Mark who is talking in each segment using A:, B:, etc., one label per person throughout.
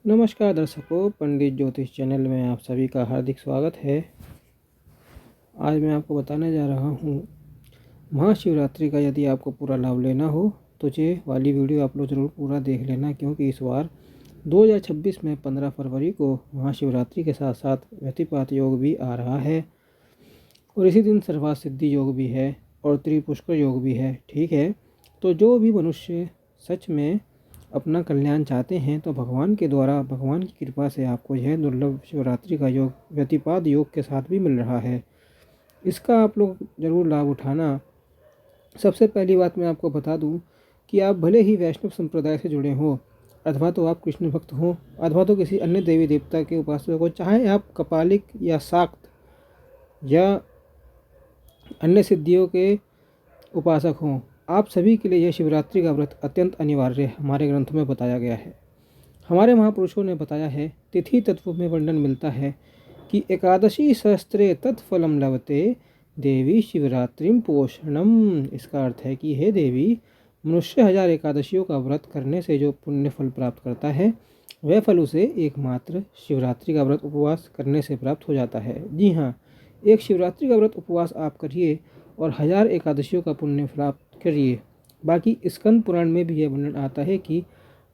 A: नमस्कार दर्शकों, पंडित ज्योतिष चैनल में आप सभी का हार्दिक स्वागत है। आज मैं आपको बताने जा रहा हूँ महाशिवरात्रि का यदि आपको पूरा लाभ लेना हो तो ये वाली वीडियो आप लोग ज़रूर पूरा देख लेना, क्योंकि इस बार 2026 में 15 फरवरी को महाशिवरात्रि के साथ साथ व्यतिपात योग भी आ रहा है और इसी दिन सर्वार्थ सिद्धि योग भी है और त्रिपुष्कर योग भी है। ठीक है, तो जो भी मनुष्य सच में अपना कल्याण चाहते हैं तो भगवान के द्वारा, भगवान की कृपा से आपको यह दुर्लभ शिवरात्रि का योग व्यतिपात योग के साथ भी मिल रहा है। इसका आप लोग ज़रूर लाभ उठाना। सबसे पहली बात मैं आपको बता दूं कि आप भले ही वैष्णव संप्रदाय से जुड़े हों, अथवा तो आप कृष्ण भक्त हों, अथवा तो किसी अन्य देवी देवता के उपासक हो, चाहे आप कपालिक या शाक्त या अन्य सिद्धियों के उपासक हों, आप सभी के लिए यह शिवरात्रि का व्रत अत्यंत अनिवार्य हमारे ग्रंथों में बताया गया है। हमारे महापुरुषों ने बताया है, तिथि तत्व में वर्णन मिलता है कि एकादशी सहस्त्रे तत्फलम लभते देवी शिवरात्रिम पोषणम। इसका अर्थ है कि हे देवी, मनुष्य 1000 एकादशियों का व्रत करने से जो पुण्य फल प्राप्त करता है वह फल उसे एकमात्र शिवरात्रि का व्रत उपवास करने से प्राप्त हो जाता है। जी हाँ, एक शिवरात्रि का व्रत उपवास आप करिए और 1000 एकादशियों का पुण्य प्राप्त करिए। बाकी स्कंद पुराण में भी यह वर्णन आता है कि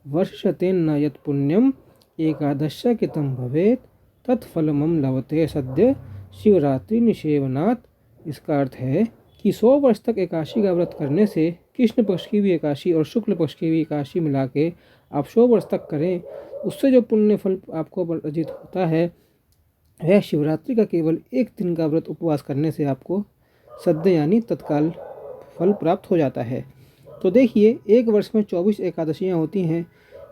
A: वर्षतेन न यत् पुण्यम एकादश कृतं भवेत् तत्फलमं लभते सद्य शिवरात्रि निषेवनात्। इसका अर्थ है कि 100 वर्ष तक एकादशी का व्रत करने से, कृष्ण पक्ष की भी एकादशी और शुक्ल पक्ष की भी एकादशी मिला के आप 100 वर्ष तक करें, उससे जो पुण्य फल आपको अर्जित होता है वह शिवरात्रि का केवल एक दिन का व्रत उपवास करने से आपको सद्य यानी तत्काल फल प्राप्त हो जाता है। तो देखिए, एक वर्ष में 24 एकादशियाँ होती हैं।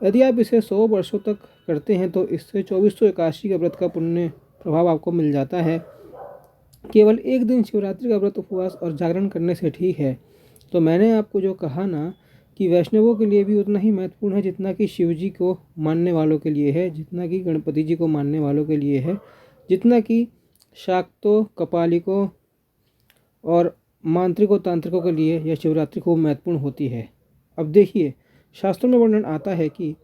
A: यदि आप इसे 100 वर्षों तक करते हैं तो इससे 2400 एकादशी का व्रत का पुण्य प्रभाव आपको मिल जाता है। केवल एक दिन शिवरात्रि का व्रत उपवास और जागरण करने से ठीक है। तो मैंने आपको जो कहा ना कि वैष्णवों के लिए भी उतना ही महत्वपूर्ण है जितना कि शिव जी को मानने वालों के लिए है, जितना कि गणपति जी को मानने वालों के लिए है, जितना कि शाक्तों, कपालिकों और मांत्रिकों, तांत्रिकों के लिए यह शिवरात्रि खूब महत्वपूर्ण होती है। अब देखिए, शास्त्रों में वर्णन आता है कि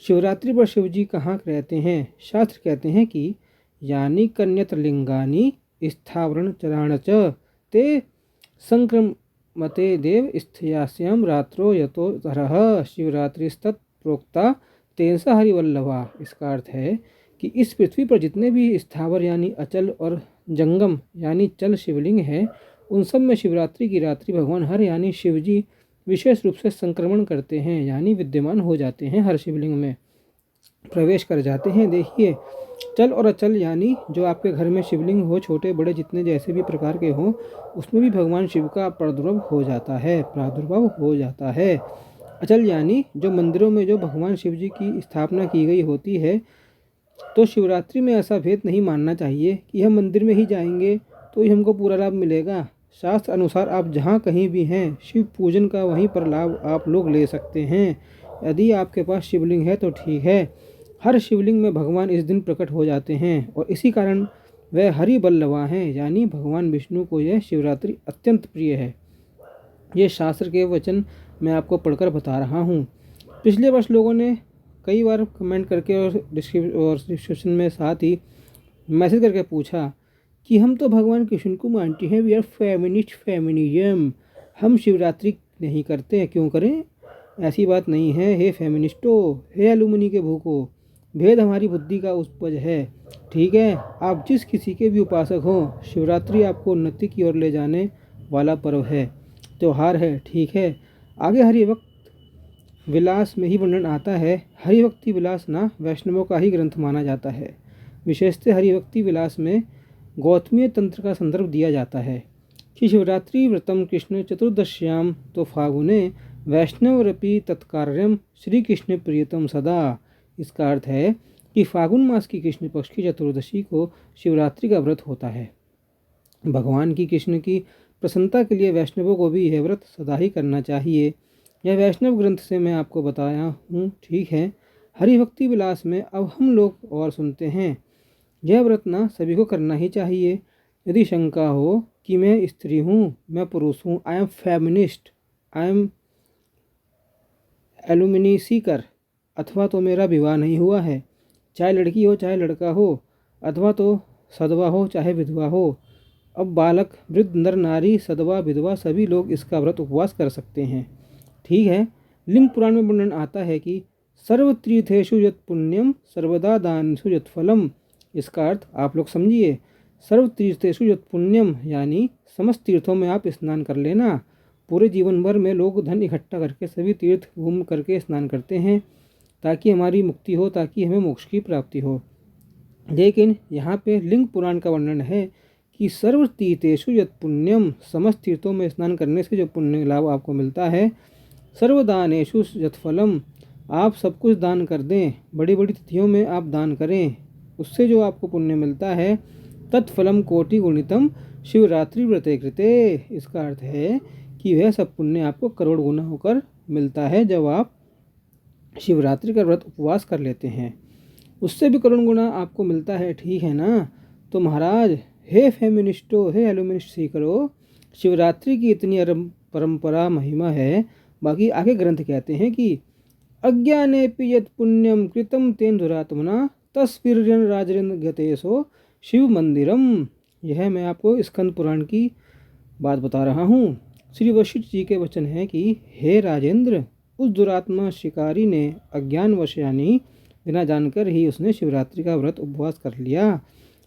A: शिवरात्रि पर शिव जी कहाँ रहते हैं। शास्त्र कहते हैं कि यानी कन्यत्र लिंगानी स्थावरण चराण च ते संक्रमते देव स्थयास्याम रात्रो यतो तरह शिवरात्रिस्तत् प्रोक्ता तेनसा हरिवल्लभा। इसका अर्थ है कि इस पृथ्वी पर जितने भी स्थावर यानी अचल और जंगम यानी चल शिवलिंग हैं, उन सब में शिवरात्रि की रात्रि भगवान हर यानी शिव जी विशेष रूप से संक्रमण करते हैं, यानी विद्यमान हो जाते हैं, हर शिवलिंग में प्रवेश कर जाते हैं। देखिए, चल और अचल यानी जो आपके घर में शिवलिंग हो, छोटे बड़े जितने जैसे भी प्रकार के हों, उसमें भी भगवान शिव का प्रादुर्भाव हो जाता है। अचल यानी जो मंदिरों में जो भगवान शिव जी की स्थापना की गई होती है। तो शिवरात्रि में ऐसा भेद नहीं मानना चाहिए कि हम मंदिर में ही जाएंगे तो ही हमको पूरा लाभ मिलेगा। शास्त्र अनुसार आप जहाँ कहीं भी हैं, शिव पूजन का वहीं पर लाभ आप लोग ले सकते हैं। यदि आपके पास शिवलिंग है तो ठीक है। हर शिवलिंग में भगवान इस दिन प्रकट हो जाते हैं और इसी कारण वह हरि बल्लभा हैं, यानी भगवान विष्णु को यह शिवरात्रि अत्यंत प्रिय है। ये शास्त्र के वचन मैं आपको पढ़कर बता रहा हूँ। पिछले वर्ष लोगों ने कई बार कमेंट करके और डिस्क्रिप्शन में साथ ही मैसेज करके पूछा कि हम तो भगवान कृष्ण को मानते हैं, वी आर फेमिनिस्ट फेमिनिज्म, हम शिवरात्रि नहीं करते हैं, क्यों करें? ऐसी बात नहीं है। हे फेमिनिस्टो, हे एलुमनी के भूखो, भेद हमारी बुद्धि का उपज है। ठीक है, आप जिस किसी के भी उपासक हों, शिवरात्रि आपको उन्नति की ओर ले जाने वाला पर्व है, त्यौहार है। ठीक है, आगे हरिभक्त विलास में ही वर्णन आता है। हरिभक्ति विलास ना वैष्णवों का ही ग्रंथ माना जाता है। विशेषतः हरिभक्ति विलास में गौतमीय तंत्र का संदर्भ दिया जाता है कि शिवरात्रि व्रतम कृष्ण चतुर्दश्याम तो फागुने वैष्णवरपि तत्कार्यम श्री कृष्ण प्रियतम सदा। इसका अर्थ है कि फागुन मास की कृष्ण पक्ष की चतुर्दशी को शिवरात्रि का व्रत होता है। भगवान की कृष्ण की प्रसन्नता के लिए वैष्णवों को भी यह व्रत सदा ही करना चाहिए। यह वैष्णव ग्रंथ से मैं आपको बताया हूँ। ठीक है, हरिभक्ति विलास में अब हम लोग और सुनते हैं। यह व्रत ना सभी को करना ही चाहिए। यदि शंका हो कि मैं स्त्री हूँ, मैं पुरुष हूँ, I am feminist, I am alumni Sikar, अथवा तो मेरा विवाह नहीं हुआ है, चाहे लड़की हो चाहे लड़का हो, अथवा तो सदवा हो चाहे विधवा हो। अब बालक, वृद्ध, नर नारी, सदवा, विधवा सभी लोग इसका व्रत उपवास कर सकते हैं। ठीक है। लिंग पुराण में वर्णन आता है कि सर्वतीर्थेषु यत् पुण्यम सर्वदा दानेषु यत् फलम। इसका अर्थ आप लोग समझिए। सर्वतीर्थेषु यत् पुण्यम यानी समस्त तीर्थों में आप स्नान कर लेना। पूरे जीवन भर में लोग धन इकट्ठा करके सभी तीर्थ घूम करके स्नान करते हैं ताकि हमारी मुक्ति हो, ताकि हमें मोक्ष की प्राप्ति हो। लेकिन यहाँ पे लिंग पुराण का वर्णन है कि सर्वतीर्थेषु यत् पुण्यम, समस्त तीर्थों में स्नान करने से जो पुण्य लाभ आपको मिलता है, सर्वदानेषु यत् फलम, आप सब कुछ दान कर दें, बड़ी बड़ी तिथियों में आप दान करें, उससे जो आपको पुण्य मिलता है, तत्फलम कोटि गुणितम शिवरात्रि व्रते कृते। इसका अर्थ है कि वह सब पुण्य आपको करोड़ गुना होकर मिलता है जब आप शिवरात्रि का व्रत उपवास कर लेते हैं, उससे भी करोड़ गुना आपको मिलता है। ठीक है ना। तो महाराज, हे फेमिनिस्टो, हे एल्यूमिनिस्ट सीकरो, शिवरात्रि की इतनी परंपरा महिमा है। बाकी आगे ग्रंथ कहते हैं कि अज्ञानेपि यत् पुण्यम कृतम तेन दुरात्मना तस्वीरन राजरिंद्र गतेशो शिव मंदिरम। यह मैं आपको स्कंद पुराण की बात बता रहा हूँ। श्री वशिष्ठ जी के वचन है कि हे राजेंद्र, उस दुरात्मा शिकारी ने अज्ञानवश यानी बिना जानकर ही उसने शिवरात्रि का व्रत उपवास कर लिया,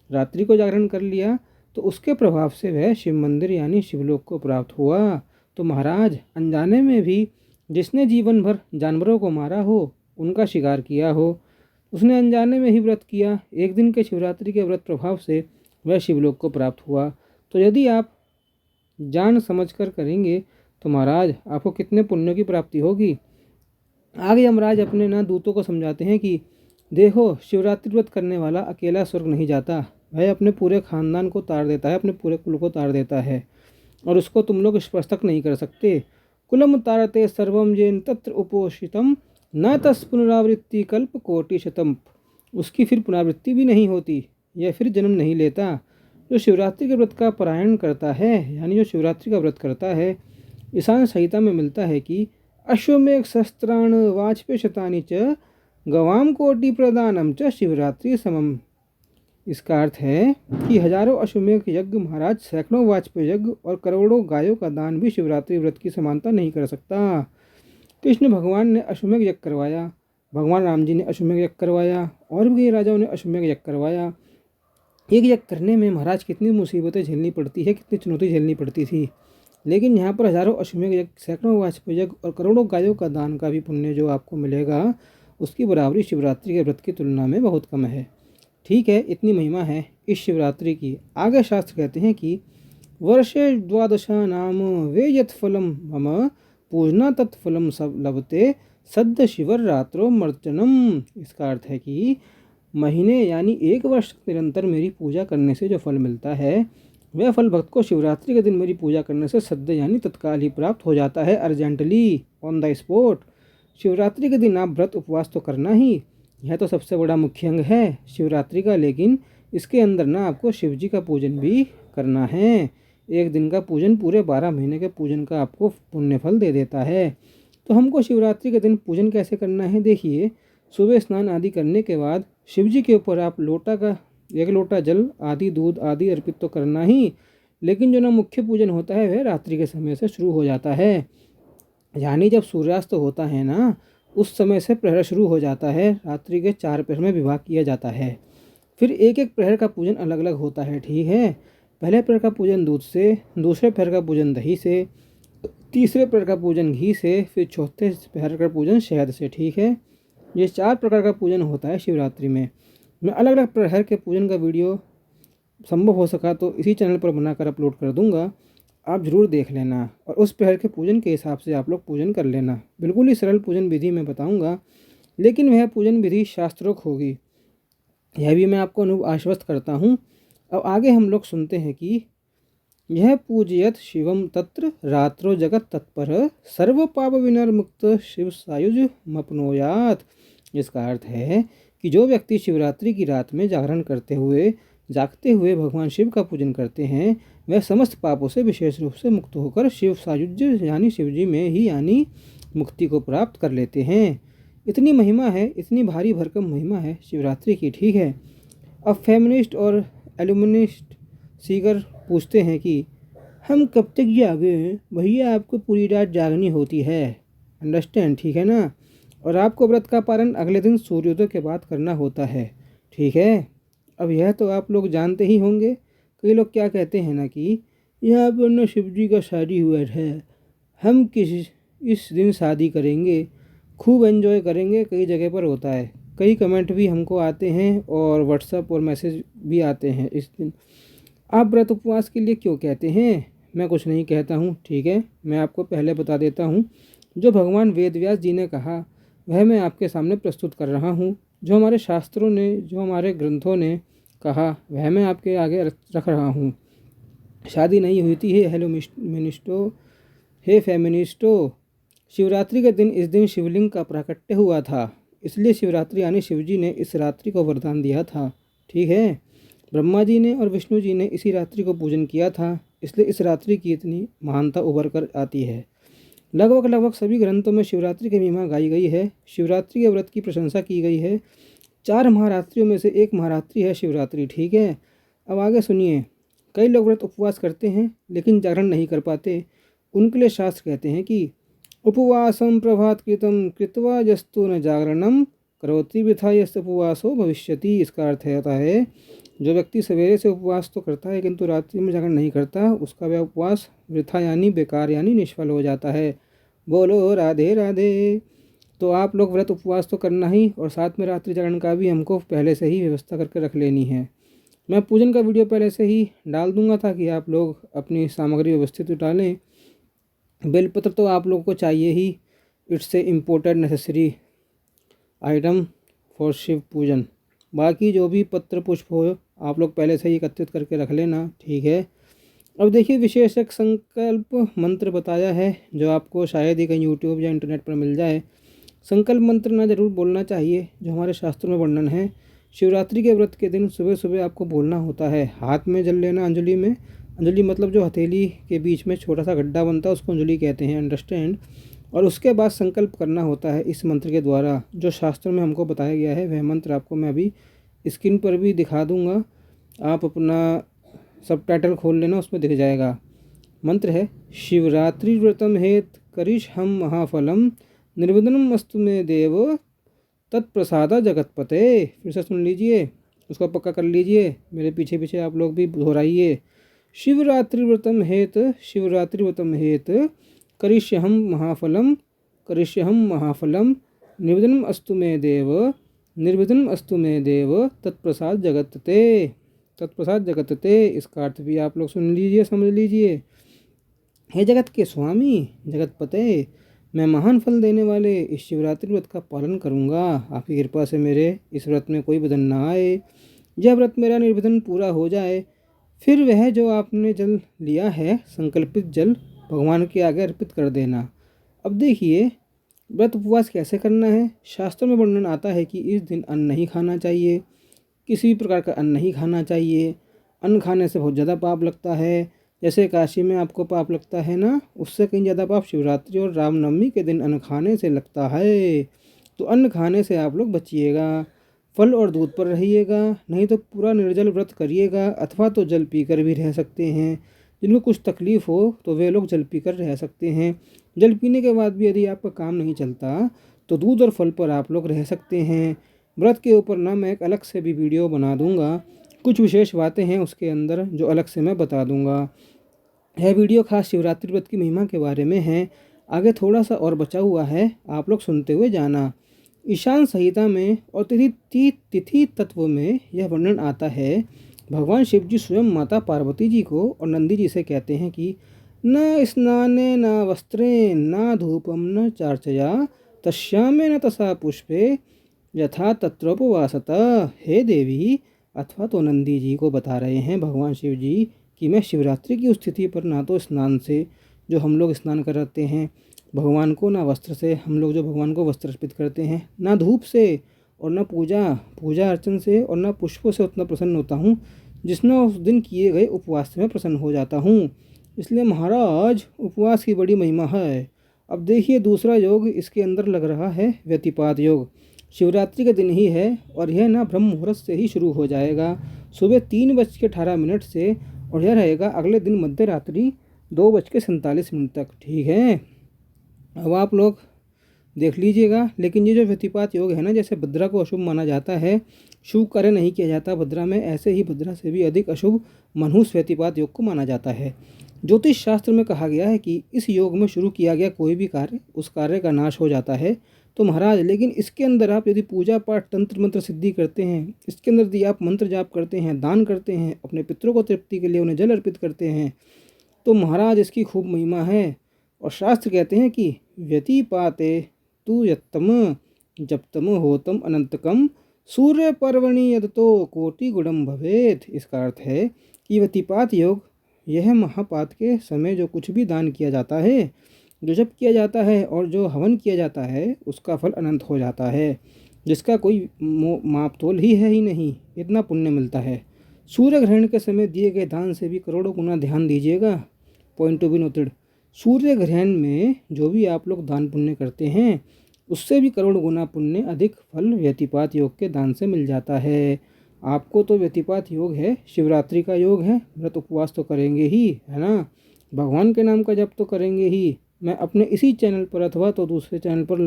A: रात्रि को जागरण कर लिया, तो उसके प्रभाव से वह शिव मंदिर यानी शिवलोक को प्राप्त हुआ। तो महाराज, अनजाने में भी जिसने जीवन भर जानवरों को मारा हो, उनका शिकार किया हो, उसने अनजाने में ही व्रत किया, एक दिन के शिवरात्रि के व्रत प्रभाव से वह शिवलोक को प्राप्त हुआ। तो यदि आप जान समझकर करेंगे तो महाराज आपको कितने पुण्यों की प्राप्ति होगी। आगे यमराज अपने ना दूतों को समझाते हैं कि देखो, शिवरात्रि व्रत करने वाला अकेला स्वर्ग नहीं जाता, वह अपने पूरे खानदान को तार देता है, अपने पूरे कुल को तार देता है, और उसको तुम लोग स्पर्श तक नहीं कर सकते। कुलम तारते सर्वम येन तत्र उपोषितम न तस् पुनरावृत्ति कल्प कोटि शतम। उसकी फिर पुनरावृत्ति भी नहीं होती, यह फिर जन्म नहीं लेता। जो शिवरात्रि के व्रत का पारायण करता है, यानी जो शिवरात्रि का व्रत करता है, ईशान संहिता में मिलता है कि अश्वमेघ शस्त्राण वाजपेय शतानि च गवाम कोटि प्रदानम च शिवरात्रि समम। इसका अर्थ है कि हजारों अश्वमेघ यज्ञ महाराज, सैकड़ों वाजपेय यज्ञ और करोड़ों गायों का दान भी शिवरात्रि व्रत की समानता नहीं कर सकता। कृष्ण भगवान ने अश्वमेघ यज्ञ करवाया, भगवान राम जी ने अश्वमेघ यज्ञ करवाया, और भी राजाओं ने अश्वमेघ यज्ञ करवाया। एक यज्ञ करने में महाराज कितनी मुसीबतें झेलनी पड़ती है, कितनी चुनौती झेलनी पड़ती थी। लेकिन यहाँ पर हजारों अश्वमेघ यज्ञ, सैकड़ों वाजपेय यज्ञ और करोड़ों गायों का दान का भी पुण्य जो आपको मिलेगा, उसकी बराबरी शिवरात्रि के व्रत की तुलना में बहुत कम है। ठीक है, इतनी महिमा है इस शिवरात्रि की। आगे शास्त्र कहते हैं कि वर्षे द्वादशा नाम वे यत् फलम मम पूजना तत्फलम सब लभते सद्य शिवरात्रो मर्चनम। इसका अर्थ है कि महीने यानी एक वर्ष निरंतर मेरी पूजा करने से जो फल मिलता है, वह फल भक्त को शिवरात्रि के दिन मेरी पूजा करने से सद्य यानी तत्काल ही प्राप्त हो जाता है, urgently, on the spot. Shivratri के दिन आप व्रत उपवास तो करना ही, यह तो सबसे बड़ा मुख्य अंग है शिवरात्रि का, लेकिन इसके अंदर ना आपको शिव जी का पूजन भी करना है। एक दिन का पूजन पूरे 12 महीने के पूजन का आपको पुण्य फल दे देता है। तो हमको शिवरात्रि के दिन पूजन कैसे करना है, देखिए, सुबह स्नान आदि करने के बाद शिव जी के ऊपर आप लोटा का 1 लोटा जल आदि दूध आदि अर्पित तो करना ही, लेकिन जो ना मुख्य पूजन होता है वह रात्रि के समय से शुरू हो जाता है, यानी जब सूर्यास्त होता है ना, उस समय से प्रहर शुरू हो जाता है। रात्रि के 4 प्रहर में विभाग किया जाता है। फिर एक एक प्रहर का पूजन अलग अलग होता है। ठीक है। पहले प्रहर का पूजन दूध से, दूसरे प्रहर का पूजन दही से, तीसरे प्रहर का पूजन घी से, फिर चौथे प्रहर का पूजन शहद से। ठीक है। ये 4 प्रकार का पूजन होता है शिवरात्रि में। मैं अलग अलग प्रहर के पूजन का वीडियो संभव हो सका तो इसी चैनल पर बनाकर अपलोड कर दूंगा, आप ज़रूर देख लेना, और उस प्रहर के पूजन के हिसाब से आप लोग पूजन कर लेना। बिल्कुल ही सरल पूजन विधि मैं बताऊंगा, लेकिन वह पूजन विधि शास्त्रोक्त होगी, यह भी मैं आपको आश्वस्त करता हूँ। अब आगे हम लोग सुनते हैं कि यह पूजयत शिवम तत्र रात्रो जगत तत्पर सर्व पाप विनर्मुक्त शिव सायुज मपनोयात। इसका अर्थ है कि जो व्यक्ति शिवरात्रि की रात में जागरण जागते हुए भगवान शिव का पूजन करते हैं, वह समस्त पापों से विशेष रूप से मुक्त होकर शिव सायुज्य यानी शिव जी में ही यानी मुक्ति को प्राप्त कर लेते हैं। इतनी महिमा है, इतनी भारी भरकम महिमा है शिवरात्रि की, ठीक है। अब फेमिनिस्ट और एल्यूमिनिस्ट सीकर पूछते हैं कि हम कब तक जागे हैं? भैया आपको पूरी रात जागनी होती है, अंडरस्टैंड, ठीक है ना। और आपको व्रत का पालन अगले दिन सूर्योदय के बाद करना होता है, ठीक है। अब यह तो आप लोग जानते ही होंगे। कई लोग क्या कहते हैं ना कि यहाँ पर ना शिव जी का शादी हुआ है, हम इस दिन शादी करेंगे, खूब एंजॉय करेंगे। कई जगह पर होता है, कई कमेंट भी हमको आते हैं और व्हाट्सएप और मैसेज भी आते हैं इस दिन। आप व्रत उपवास के लिए क्यों कहते हैं? मैं कुछ नहीं कहता हूँ, ठीक है। मैं आपको पहले बता देता हूँ, जो भगवान वेद व्यास जी ने कहा वह मैं आपके सामने प्रस्तुत कर रहा हूँ। जो हमारे शास्त्रों ने, जो हमारे ग्रंथों ने कहा वह मैं आपके आगे रख रहा हूँ। शादी नहीं हुई थी हे हेलोमिनिस्टो, हे फेमिनिस्टो। शिवरात्रि के दिन, इस दिन शिवलिंग का प्राकट्य हुआ था, इसलिए शिवरात्रि यानी शिवजी ने इस रात्रि को वरदान दिया था, ठीक है। ब्रह्मा जी ने और विष्णु जी ने इसी रात्रि को पूजन किया था, इसलिए इस रात्रि की इतनी महानता उभर कर आती है। लगभग सभी ग्रंथों में शिवरात्रि की महिमा गाई गई है, शिवरात्रि के व्रत की प्रशंसा की गई है। 4 महारात्रियों में से एक महारात्रि है शिवरात्रि, ठीक है। अब आगे सुनिए। कई लोग व्रत उपवास करते हैं लेकिन जागरण नहीं कर पाते। उनके लिए शास्त्र कहते हैं कि उपवासम प्रभात कृतम कृत्वा जस्तु न जागरणम करोति वृथा यस्य उपवासो भविष्यति। इसका अर्थ होता है जो व्यक्ति सवेरे से उपवास तो करता है किंतु रात्रि में जागरण नहीं करता, उसका वह उपवास वृथा यानी बेकार यानी निष्फल हो जाता है। बोलो राधे राधे। तो आप लोग व्रत उपवास तो करना ही, और साथ में रात्रि जागरण का भी हमको पहले से ही व्यवस्था करके रख लेनी है। मैं पूजन का वीडियो पहले से ही डाल दूंगा ताकि आप लोग अपनी सामग्री व्यवस्थित डालें। बेलपत्र तो आप लोगों को चाहिए ही, it's a important necessary item for Shiv पूजन। बाकी जो भी पत्र पुष्प हो आप लोग पहले से ही एकत्रित करके रख लेना, ठीक है। अब देखिए, विशेष एक संकल्प मंत्र बताया है जो आपको शायद ही कहीं यूट्यूब या इंटरनेट पर मिल जाए। संकल्प मंत्र ना जरूर बोलना चाहिए, जो हमारे शास्त्रों में वर्णन है। शिवरात्रि के व्रत के दिन सुबह सुबह आपको बोलना होता है, हाथ में जल लेना अंजलि में। अंजलि मतलब जो हथेली के बीच में छोटा सा गड्ढा बनता है उसको अंजलि कहते हैं, अंडरस्टैंड। और उसके बाद संकल्प करना होता है इस मंत्र के द्वारा, जो शास्त्र में हमको बताया गया है। वह मंत्र आपको मैं अभी स्क्रीन पर भी दिखा दूंगा, आप अपना सबटाइटल खोल लेना, उसमें दिख जाएगा। मंत्र है शिवरात्रि व्रतम हेत करिश हम महाफलम निर्विघ्नम अस्तु मे देव तत्प्रसादा जगतपते। फिर से सुन लीजिए, उसको पक्का कर लीजिए, मेरे पीछे पीछे आप लोग भी दोहराइए। शिवरात्रि व्रतम हेत करिष्यहम महाफलम निर्विघ्नम अस्तु मे देव तत्प्रसाद जगतते। इसका अर्थ भी आप लोग सुन लीजिए, समझ लीजिए। हे जगत के स्वामी, जगतपते, मैं महान फल देने वाले इस शिवरात्रि व्रत का पालन करूंगा। आपकी कृपा से मेरे इस व्रत में कोई विघ्न ना आए। यह व्रत मेरा निर्विघ्न पूरा हो जाए। फिर वह जो आपने जल लिया है, संकल्पित जल, भगवान के आगे अर्पित कर देना। अब देखिए, व्रत उपवास कैसे करना है। शास्त्रों में वर्णन आता है कि इस दिन अन्न नहीं खाना चाहिए, किसी भी प्रकार का अन्न नहीं खाना चाहिए। अन्न खाने से बहुत ज़्यादा पाप लगता है। जैसे काशी में आपको पाप लगता है ना, उससे कहीं ज़्यादा पाप शिवरात्रि और रामनवमी के दिन अन्न खाने से लगता है। तो अन्न खाने से आप लोग बचिएगा, फल और दूध पर रहिएगा, नहीं तो पूरा निर्जल व्रत करिएगा, अथवा तो जल पीकर भी रह सकते हैं। जिनको कुछ तकलीफ़ हो तो वे लोग जल पीकर रह सकते हैं। जल पीने के बाद भी यदि आपका काम नहीं चलता तो दूध और फल पर आप लोग रह सकते हैं। व्रत के ऊपर ना मैं एक अलग से भी वीडियो बना दूंगा, कुछ विशेष बातें हैं उसके अंदर जो अलग से मैं बता दूंगा। यह वीडियो खास शिवरात्रि व्रत की महिमा के बारे में है। आगे थोड़ा सा और बचा हुआ है, आप लोग सुनते हुए जाना। ईशान संहिता में और तिथि तत्व में यह वर्णन आता है। भगवान शिव जी स्वयं माता पार्वती जी को और नंदी जी से कहते हैं कि न स्नाने न वस्त्रे न धूपम न चार्चया तस्यामे न तसा पुष्पे यथा तत्रोपवासत। हे देवी, अथवा तो नंदी जी को बता रहे हैं भगवान शिव जी कि मैं शिवरात्रि की उस तिथि पर ना तो स्नान से, जो हम लोग स्नान कराते हैं भगवान को, ना वस्त्र से, हम लोग जो भगवान को वस्त्र अर्पित करते हैं, ना धूप से, और ना पूजा अर्चन से, और ना पुष्पों से उतना प्रसन्न होता हूँ जितना उस दिन किए गए उपवास से मैं प्रसन्न हो जाता हूँ। इसलिए महाराज, उपवास की बड़ी महिमा है। अब देखिए दूसरा योग इसके अंदर लग रहा है व्यतिपात योग। शिवरात्रि का दिन ही है और यह ना ब्रह्म मुहूर्त से ही शुरू हो जाएगा, सुबह 3:18 से, और यह रहेगा अगले दिन मध्य रात्रि 2:47 तक। ठीक है, अब आप लोग देख लीजिएगा। लेकिन ये जो व्यतिपात योग है ना, जैसे भद्रा को अशुभ माना जाता है, शुभ कार्य नहीं किया जाता भद्रा में, ऐसे ही भद्रा से भी अधिक अशुभ मनहूस व्यतिपात योग को माना जाता है। ज्योतिष शास्त्र में कहा गया है कि इस योग में शुरू किया गया कोई भी कार्य, उस कार्य का नाश हो जाता है। तो महाराज लेकिन इसके अंदर आप यदि पूजा पाठ तंत्र मंत्र सिद्धि करते हैं, इसके अंदर यदि आप मंत्र जाप करते हैं, दान करते हैं, अपने पितरों को तृप्ति के लिए उन्हें जल अर्पित करते हैं, तो महाराज इसकी खूब महिमा है। और शास्त्र कहते हैं कि व्यतिपाते तु यत्तम जप्तम होतम अनंतकम सूर्य पर्वणि यदतो कोटि गुणम भवेत। इसका अर्थ है कि व्यतिपात योग यह महापात के समय जो कुछ भी दान किया जाता है, जो जप किया जाता है और जो हवन किया जाता है, उसका फल अनंत हो जाता है, जिसका कोई मापतोल ही है ही नहीं, इतना पुण्य मिलता है। सूर्य ग्रहण के समय दिए गए दान से भी करोड़ों गुना ध्यान दीजिएगा। पॉइंट टू बी नोटेड, सूर्य ग्रहण में जो भी आप लोग दान पुण्य करते हैं, उससे भी करोड़ गुना पुण्य अधिक फल व्यतिपात योग के दान से मिल जाता है। आपको तो व्यतिपात योग है, शिवरात्रि का योग है, व्रत उपवास तो करेंगे ही, है ना, भगवान के नाम का जप तो करेंगे ही। मैं अपने इसी चैनल पर अथवा तो दूसरे चैनल पर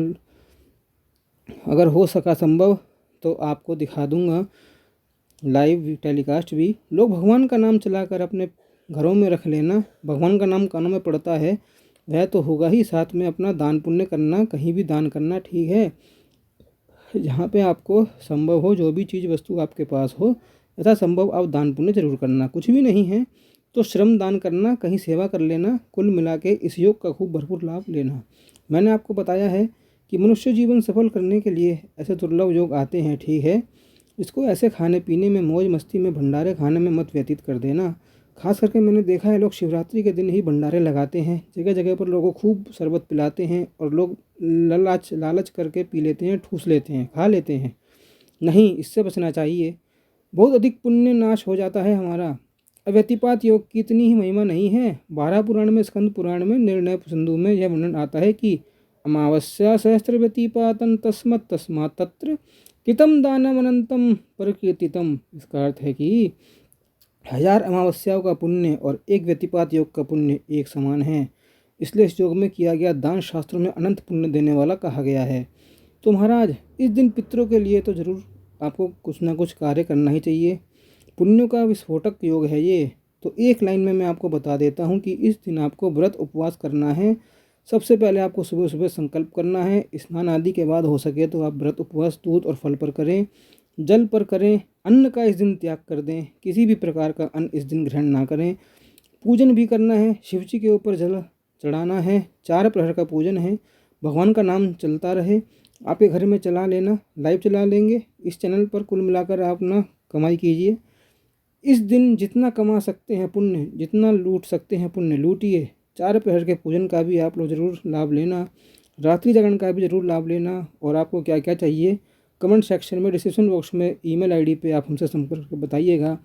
A: अगर हो सका संभव तो आपको दिखा दूंगा लाइव टेलीकास्ट भी। लोग भगवान का नाम चलाकर अपने घरों में रख लेना, भगवान का नाम कानों में पड़ता है, वह तो होगा ही, साथ में अपना दान पुण्य करना, कहीं भी दान करना, ठीक है, जहाँ पे आपको संभव हो, जो भी चीज़ वस्तु आपके पास हो, यथा संभव आप दान पुण्य जरूर करना। कुछ भी नहीं है तो श्रम दान करना, कहीं सेवा कर लेना, कुल मिला के इस योग का खूब भरपूर लाभ लेना। मैंने आपको बताया है कि मनुष्य जीवन सफल करने के लिए ऐसे दुर्लभ योग आते हैं, ठीक है, इसको ऐसे खाने पीने में, मौज मस्ती में, भंडारे खाने में मत व्यतीत कर देना। खास करके मैंने देखा है लोग शिवरात्रि के दिन ही भंडारे लगाते हैं, जगह जगह पर लोगों को खूब शरबत पिलाते हैं और लोग लालच करके पी लेते हैं, ठूस लेते हैं, खा लेते हैं। नहीं, इससे बचना चाहिए, बहुत अधिक पुण्य नाश हो जाता है हमारा। व्यतिपात योग की इतनी ही महिमा नहीं है। 12 पुराण में, स्कंद पुराण में, निर्णय सिंधु में यह वर्णन आता है कि अमावस्या सहस्त्र व्यतिपातन तस्मत् तस्मात् तत्र कितम दानम अनंतम प्रकीर्तितम। इसका अर्थ है कि 1000 अमावस्याओं का पुण्य और एक व्यतिपात योग का पुण्य एक समान है, इसलिए इस योग में किया गया दान शास्त्रों में अनंत पुण्य देने वाला कहा गया है। तो महाराज इस दिन पितरों के लिए तो ज़रूर आपको कुछ ना कुछ कार्य करना ही चाहिए। पुण्यों का विस्फोटक योग है ये। तो एक लाइन में मैं आपको बता देता हूँ कि इस दिन आपको व्रत उपवास करना है। सबसे पहले आपको सुबह सुबह संकल्प करना है, स्नान आदि के बाद हो सके तो आप व्रत उपवास दूध और फल पर करें, जल पर करें, अन्न का इस दिन त्याग कर दें, किसी भी प्रकार का अन्न इस दिन ग्रहण ना करें। पूजन भी करना है, शिव जी के ऊपर जल चढ़ाना है, 4 प्रहर का पूजन है, भगवान का नाम चलता रहे, आपके घर में चला लेना, लाइव चला लेंगे इस चैनल पर, कुल मिलाकर आप ना कमाई कीजिए। इस दिन जितना कमा सकते हैं पुण्य, जितना लूट सकते हैं पुण्य लूटिए। 4 प्रहर के पूजन का भी आप लोग ज़रूर लाभ लेना, रात्रि जागरण का भी ज़रूर लाभ लेना। और आपको क्या क्या चाहिए कमेंट सेक्शन में, डिस्क्रिप्शन बॉक्स में ईमेल आईडी पे आप हमसे संपर्क करके बताइएगा।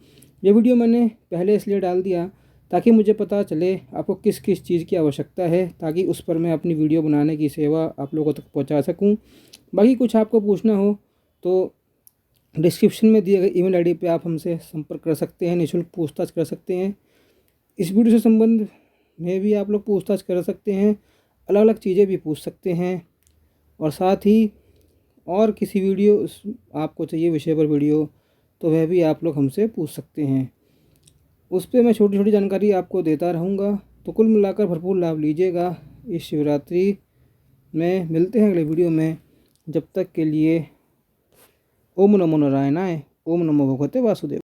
A: ये वीडियो मैंने पहले इसलिए डाल दिया ताकि मुझे पता चले आपको किस किस चीज़ की आवश्यकता है, ताकि उस पर मैं अपनी वीडियो बनाने की सेवा आप लोगों तक पहुंचा सकूं। बाकी कुछ आपको पूछना हो तो डिस्क्रिप्शन में दिए गए ईमेल आईडी पे आप हमसे संपर्क कर सकते हैं, निःशुल्क पूछताछ कर सकते हैं। इस वीडियो से संबंध में भी आप लोग पूछताछ कर सकते हैं, अलग अलग चीज़ें भी पूछ सकते हैं। और साथ ही और किसी वीडियो आपको चाहिए विषय पर वीडियो, तो वह भी आप लोग हमसे पूछ सकते हैं, उस पर मैं छोटी छोटी जानकारी आपको देता रहूँगा। तो कुल मिलाकर भरपूर लाभ लीजिएगा इस शिवरात्रि में। मिलते हैं अगले वीडियो में, जब तक के लिए ओम नमो नारायणाय, ओम नमो भगवते वासुदेव।